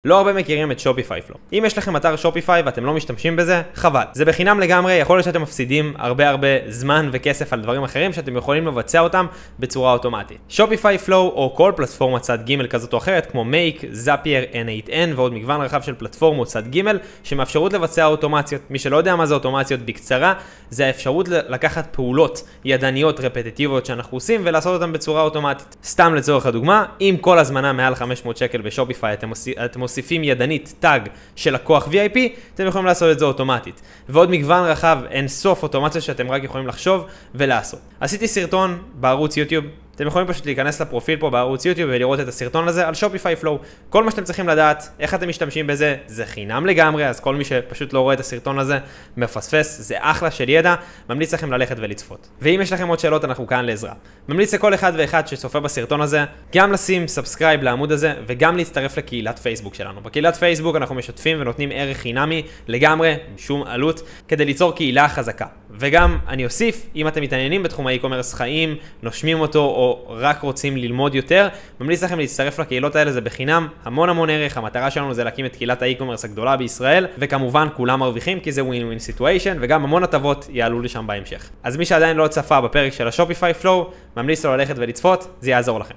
לא הרבה מכירים את שופיפיי פלואו. אם יש לכם אתר שופיפיי ואתם לא משתמשים בזה, חבל. זה בחינם לגמרי, יכול להיות שאתם מפסידים הרבה זמן וכסף על דברים אחרים שאתם יכולים לבצע אותם בצורה אוטומטית. שופיפיי פלואו או כל פלטפורמה צד ג' כזאת או אחרת, כמו מייק, זאפייר, N8N ועוד מגוון רחב של פלטפורמות צד ג' שמאפשרות לבצע אוטומציות. מי שלא יודע מה זה אוטומציות בקצרה, זה האפשרות לקחת פעולות ידניות רפטיטיביות שאנחנו עושים ולעשות אותן בצורה אוטומטית. סתם לצורך הדוגמה, אם כל הזמנה מעל 500 שקל בשופיפיי אתם מוסיפים ידנית טאג של לקוח VIP, אתם יכולים לעשות את זה אוטומטית. ועוד מגוון רחב, אין סוף אוטומציה שאתם רק יכולים לחשוב ולעשות. עשיתי סרטון בערוץ יוטיוב, אתם יכולים פשוט להיכנס לפרופיל פה בערוץ יוטיוב ולראות את הסרטון הזה על שופיפיי פלואו. כל מה שאתם צריכים לדעת, איך אתם משתמשים בזה, זה חינם לגמרי, אז כל מי שפשוט לא רואה את הסרטון הזה מפספס, זה אחלה של ידע, ממליץ לכם ללכת ולצפות. ואם יש לכם עוד שאלות, אנחנו כאן לעזרה. ממליץ לכל אחד ואחד שצופה בסרטון הזה, גם לשים סאבסקרייב לעמוד הזה וגם להצטרף לקהילת פייסבוק שלנו. בקהילת פייסבוק אנחנו משתפים ונותנים ערך חינמי לגמרי, שום עלות, כדי ליצור קהילה חזקה. וגם אני אוסיף, אם אתם מתעניינים בתחום האי-קומרס חיים, נושמים אותו או רק רוצים ללמוד יותר, ממליץ לכם להצטרף לקהילות האלה, זה בחינם, המון ערך. המטרה שלנו זה להקים את קהילת האי-קומרס הגדולה בישראל, וכמובן כולם מרוויחים כי זה win-win situation, וגם המון הטבות יעלו לשם בהמשך. אז מי שעדיין לא צפה בפרק של השופיפיי פלואו, ממליץ לו ללכת ולצפות, זה יעזור לכם.